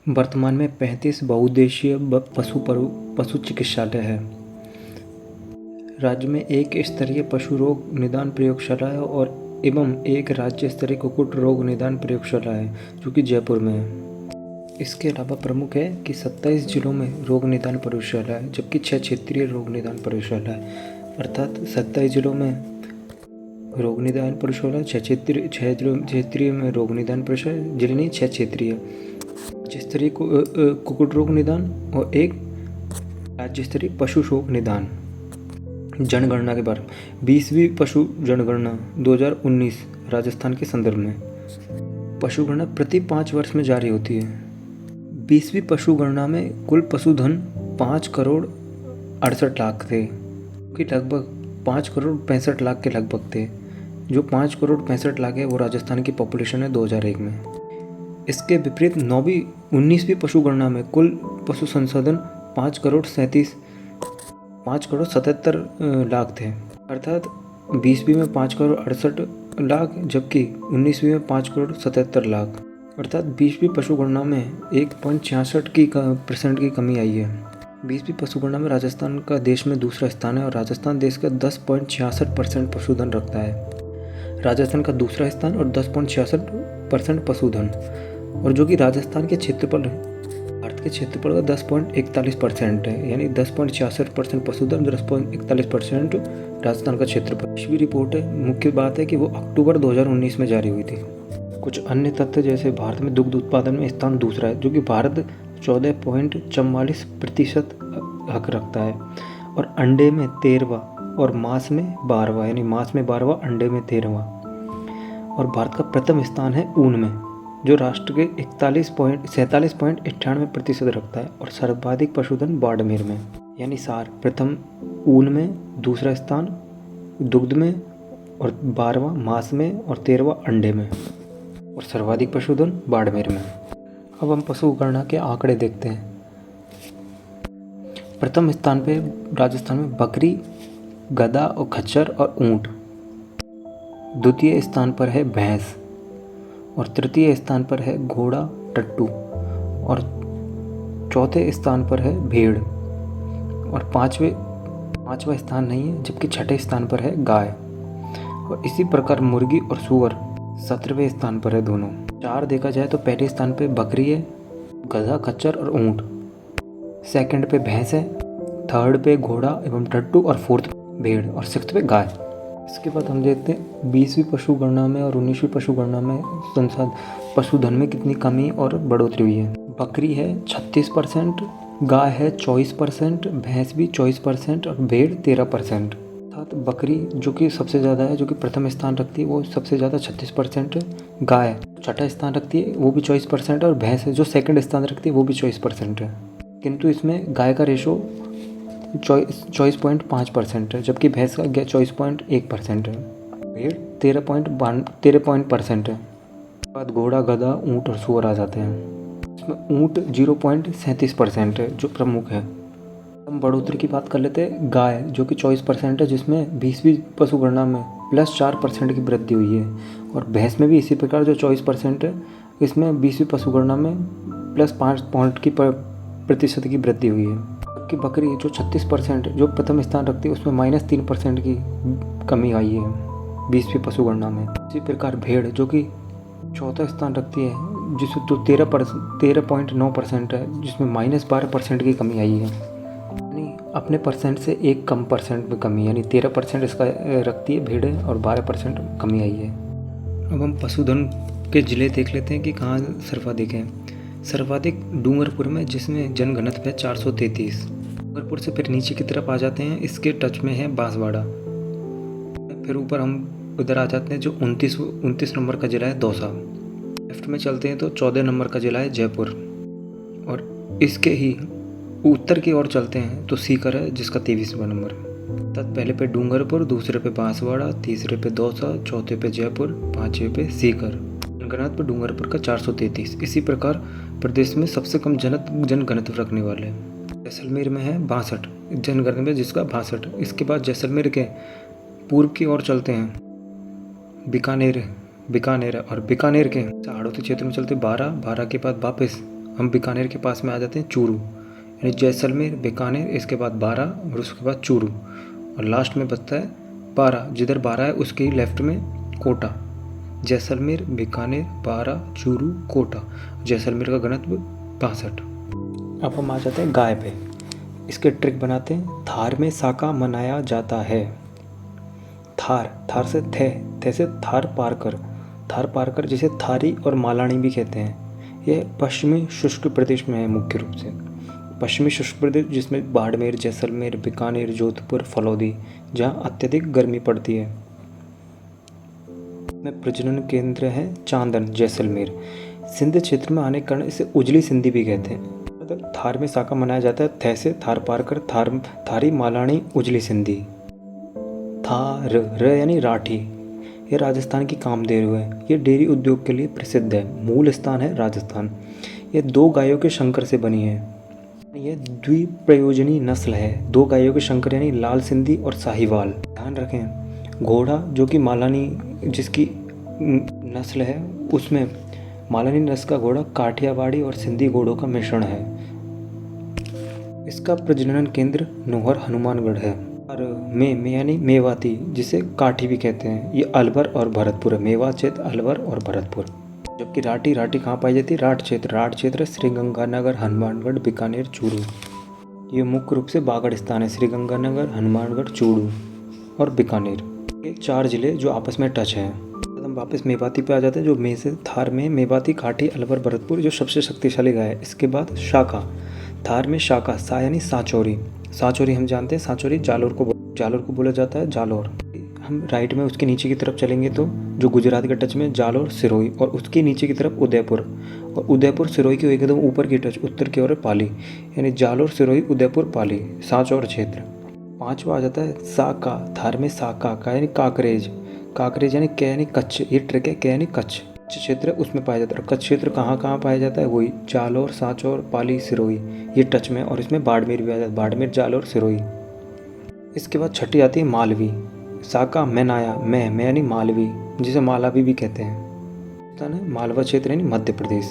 वर्तमान में 35 बहुउद्देशीय पशु चिकित्सालय है। राज्य में एक स्तरीय पशु रोग निदान प्रयोगशाला है और एवं एक राज्य स्तरीय कुक्कुट रोग निदान प्रयोगशाला है जो कि जयपुर में है। इसके अलावा प्रमुख है कि 27 जिलों में रोग निदान प्रयोगशाला है, जबकि 6 क्षेत्रीय रोग निदान प्रयोगशाला है। अर्थात 27 जिलों में रोग निदान प्रयोगशाला, 6 क्षेत्रीय में रोग निदान प्रयोगशाला, जिले नहीं 6 क्षेत्रीय, राज्य स्तरीय कुक्कुट रोग निदान और एक राज्य स्तरीय पशु रोग निदान। जनगणना के बारे में 20वीं पशु जनगणना 2019 राजस्थान के संदर्भ में पशु गणना प्रति 5 वर्ष में जारी होती है। 20वीं पशु गणना में कुल पशुधन 5 करोड़ 68 लाख थे, कि लगभग 5 करोड़ 65 लाख के लगभग थे। जो 5 करोड़ 65 लाख है वो राजस्थान की पॉपुलेशन है 2001 में। इसके विपरीत 19वीं पशु गणना में कुल पशु संसाधन 5 करोड़ 77 लाख थे। अर्थात 20वीं में 5 करोड़ 68 लाख, जबकि 19वीं में 5 करोड़ 77 लाख। अर्थात 20वीं पशु गणना में 1.66% की कमी आई है। 20वीं पशु गणना में राजस्थान का देश में दूसरा स्थान है और राजस्थान देश का 10.66% पशुधन रखता है। राजस्थान का दूसरा स्थान और 10.66% पशुधन, और जो कि राजस्थान के क्षेत्रफल, भारत के क्षेत्रफल का 10.41% है, यानी 10.66% पशुधन, 10.41% राजस्थान का क्षेत्रफल। पिछली रिपोर्ट है, मुख्य बात है कि वो अक्टूबर 2019 में जारी हुई थी। कुछ अन्य तथ्य जैसे भारत में दुग्ध उत्पादन में स्थान दूसरा है, जो कि भारत 14.44% हक रखता है, और अंडे में 13वां और मांस में 12वां, यानी मांस में 12वां, अंडे में 13वां। और भारत का प्रथम स्थान है ऊन में, जो राष्ट्र के 47.98% रखता है, और सर्वाधिक पशुधन बाड़मेर में, यानी सार प्रथम ऊन में, दूसरा स्थान दुग्ध में, और 12वां मांस में, और 13वां अंडे में, और सर्वाधिक पशुधन बाड़मेर में। अब हम पशु गणना के आंकड़े देखते हैं। प्रथम स्थान पे राजस्थान में बकरी, गधा और खच्चर और ऊंट। द्वितीय स्थान पर है भैंस, और तृतीय स्थान पर है घोड़ा, टट्टू, और चौथे स्थान पर है भेड़, और पांचवा स्थान नहीं है, जबकि छठे स्थान पर है गाय। और इसी प्रकार मुर्गी और सूअर 17वें स्थान पर है दोनों। 4 देखा जाए तो पहले स्थान पे बकरी है, गधा, खच्चर और ऊंट, सेकंड पे भैंस है, थर्ड पे घोड़ा एवं टट्टू, और फोर्थ भेड़, और सिक्स्थ पे गाय। इसके बाद हम देखते हैं 20वीं पशु गणना में और 19वीं पशु गणना में पशुधन में कितनी कमी और बढ़ोतरी हुई है। बकरी है 36%, गाय है 24%, भैंस भी 24% और भेड़ 13%। अर्थात बकरी जो कि सबसे ज़्यादा है, जो कि प्रथम स्थान रखती है, वो सबसे ज़्यादा 36%, गाय छठा स्थान रखती है, वो भी 24%, और भैंस है जो सेकंड स्थान रखती है, वो भी 24% है। किंतु इसमें गाय का रेशो 24.5% है, जबकि भैंस का 24.1% है। भेड़ 13% है। बाद घोड़ा, गधा, ऊँट और सूअर आ जाते हैं। इसमें ऊँट 0.37% है जो प्रमुख है। हम बढ़ोतरी की बात कर लेते हैं। गाय जो कि 24% है, जिसमें 20वीं पशु गणना में +4% की वृद्धि हुई है, और भैंस में भी इसी प्रकार जो 24% है, इसमें 20वीं पशु गणना में +5% की वृद्धि हुई है। जबकि बकरी जो 36% जो प्रथम स्थान रखती है, उसमें -3% की कमी आई है 20वीं पशु गणना में। इसी प्रकार भेड़ जो कि चौथा स्थान रखती है, जिसमें तो 13.9% है, जिसमें -12% की कमी आई है, यानी अपने परसेंट से एक कम परसेंट में कमी, यानी 13% इसका रखती है भेड़, और 12% कमी आई है। अब हम पशुधन के ज़िले देख लेते हैं कि कहाँ सर्वाधिक है। सर्वाधिक डूंगरपुर में, जिसमें जनघनत्व है 433। डूंगरपुर से फिर नीचे की तरफ आ जाते हैं, इसके टच में है बांसवाड़ा। फिर ऊपर हम उधर आ जाते हैं, जो 29 नंबर का ज़िला है दौसा। लेफ्ट में चलते हैं तो 14 नंबर का ज़िला है जयपुर, और इसके ही उत्तर की ओर चलते हैं तो सीकर है, जिसका 23वां नंबर है। तब पहले पे डूंगरपुर, दूसरे पे बांसवाड़ा, तीसरे पे दौसा, चौथे पे जयपुर, पाँचवें पे सीकर। जनगणना डूंगरपुर का 433। इसी प्रकार प्रदेश में सबसे कम जनघनत्व रखने वाले जैसलमेर में है 62 जनगणना में, जिसका 62। इसके बाद जैसलमेर के पूर्व की ओर चलते हैं बीकानेर, और बीकानेर के हाड़ौती क्षेत्र में चलते 12 के बाद वापस हम बीकानेर के पास में आ जाते हैं चूरू, यानी जैसलमेर, बीकानेर, इसके बाद बारा और उसके बाद चूरू, और लास्ट में बचता है बारा। जिधर बारा है उसके लेफ्ट में कोटा। जैसलमेर, बीकानेर, बारा, चूरू, कोटा। जैसलमेर का घनत्व 65। अब हम आ जाते हैं गाय पे। इसके ट्रिक बनाते हैं। थार में साका मनाया जाता है। थार से थे से थार पार कर जिसे थारी और मालानी भी कहते हैं। यह पश्चिमी शुष्क प्रदेश में है मुख्य रूप से। पश्चिमी शुष्क प्रदेश जिसमें बाड़मेर, जैसलमेर, बीकानेर, जोधपुर, फलौदी, जहाँ अत्यधिक गर्मी पड़ती है। में प्रजनन केंद्र है चांदन, जैसलमेर। सिंध क्षेत्र में आने के कारण इसे उजली सिंधी भी कहते हैं। मतलब थार में साका मनाया जाता है। थे से थार पार कर थारी, मालानी, उजली सिंधी। थार यानी राठी। ये राजस्थान की कामधेनु है। ये डेयरी उद्योग के लिए प्रसिद्ध है। मूल स्थान है राजस्थान। ये 2 गायों के शंकर से बनी है। यह द्विप्रयोजनी नस्ल है। 2 गायों के शंकर यानी लाल सिंधी और साहिवाल। ध्यान रखें, घोड़ा जो कि मालानी जिसकी नस्ल है, उसमें मालानी नस्ल का घोड़ा काठियावाड़ी और सिंधी घोड़ों का मिश्रण है। इसका प्रजनन केंद्र नोहर, हनुमानगढ़ है। और में यानी मेवाती, जिसे काठी भी कहते हैं, ये अलवर और भरतपुर है। मेवात क्षेत्र, अलवर और भरतपुर। जबकि राठी कहाँ पाई जाती है? राठ क्षेत्र श्रीगंगानगर, हनुमानगढ़, बीकानेर, चूरू। ये मुख्य रूप से बागड़ स्थान है। श्रीगंगानगर, हनुमानगढ़, चूरू और बीकानेर, ये 4 जिले जो आपस में टच हैं। हम वापस मेवाती पे आ जाते हैं, जो में से थार में मेवाती, काठी, अलवर, भरतपुर जो सबसे शक्तिशाली गाय है। इसके बाद शाका। थार में शाका, सा यानी साचौरी हम जानते हैं। साचौरी जालोर को बोला जाता है, जालोर। हम राइट में उसके नीचे की तरफ चलेंगे तो जो गुजरात के टच में जालोर, सिरोही, और उसके नीचे की तरफ उदयपुर, और उदयपुर सिरोही की एकदम ऊपर की टच उत्तर की ओर है पाली, यानी जालोर, सिरोही, उदयपुर, पाली, सांचौर क्षेत्र। 5वां आ जाता है साका। थार में साका का यानी काकरेज यानी कै यानी कच्छ। ये ट्रिक है, कै यानी कच्छ क्षेत्र उसमें पाया जाता है। कच्छ क्षेत्र कहाँ पाया जाता है? वही जालोर, सांचौर, पाली, सिरोही, ये टच में। और इसमें बाड़मेर भी आ जाता है। बाड़मेर, जालोर, सिरोही। इसके बाद 6ठी आती है मालवी। साका मैनाया, मैं यानी मालवी, जिसे मालावी भी कहते हैं। मालवा क्षेत्र यानी मध्य प्रदेश।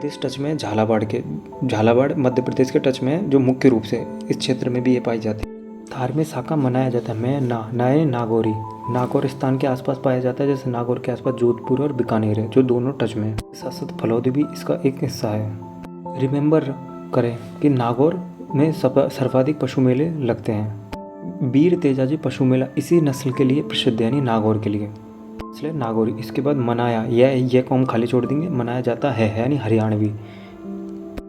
इस टच में झालावाड़ मध्य प्रदेश के टच में है, जो मुख्य रूप से इस क्षेत्र में भी ये पाई जाती है। थार में साका मनाया जाता है। मैं यानी नागौरी, नागौर स्थान के आसपास पाया जाता है। जैसे नागौर के आसपास जोधपुर और बीकानेर है, जो दोनों टच में है। साथ साथ फलौदी भी इसका एक हिस्सा है। रिमेंबर करें कि नागौर में सर्वाधिक पशु मेले लगते हैं। वीर तेजाजी पशु मेला इसी नस्ल के लिए प्रसिद्ध है, यानी नागौर के लिए, इसलिए नागौरी। इसके बाद मनाया, यह को हम खाली छोड़ देंगे। मनाया जाता है यानी हरियाणवी।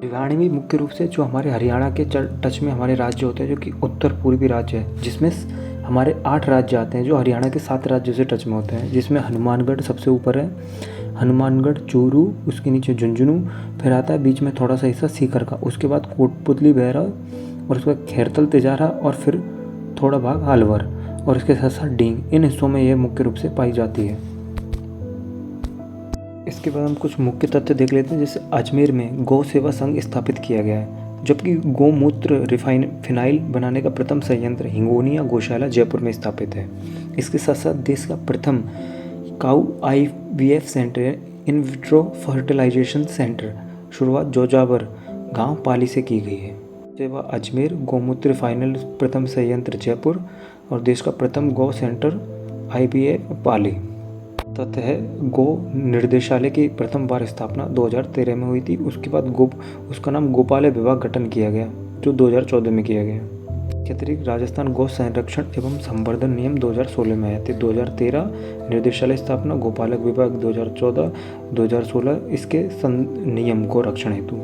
हरियाणवी मुख्य रूप से जो हमारे हरियाणा के टच में हमारे राज्य होते हैं, जो कि उत्तर पूर्वी राज्य है, जिसमें हमारे 8 राज्य आते हैं, जो हरियाणा के 7 राज्यों से टच में होते हैं। जिसमें हनुमानगढ़ सबसे ऊपर है। हनुमानगढ़, चूरू, उसके नीचे झुंझुनू, फिर आता है बीच में थोड़ा सा हिस्सा सीकर का, उसके बाद कोटपुतली, भैरव, और उसके बाद खैरतल, तिजारा, और फिर थोड़ा भाग अलवर, और इसके साथ साथ डींग। इन हिस्सों में यह मुख्य रूप से पाई जाती है। इसके बाद हम कुछ मुख्य तथ्य देख लेते हैं। जैसे अजमेर में गौ सेवा संघ स्थापित किया गया है, जबकि गौमूत्र फिनाइल बनाने का प्रथम संयंत्र हिंगोनिया गौशाला जयपुर में स्थापित है। इसके साथ साथ देश का प्रथम cow IVF centre, in vitro fertilization centre, शुरुआत जोजावर गांव पाली से की गई है। सेवा अजमेर, गौमूत्र फाइनल प्रथम संयंत्र जयपुर, और देश का प्रथम गौ सेंटर IVF पाली। तथ्य है गो निर्देशालय की प्रथम बार स्थापना 2013 में हुई थी। उसके बाद उसका नाम गोपालय विभाग गठन किया गया, जो 2014 में किया गया। इसके अतिरिक्त राजस्थान गौ संरक्षण एवं संवर्धन नियम 2016 में आए थे। 2013 निर्देशालय स्थापना, गोपालक विभाग 2014, 2016 इसके नियम गौ रक्षण हेतु।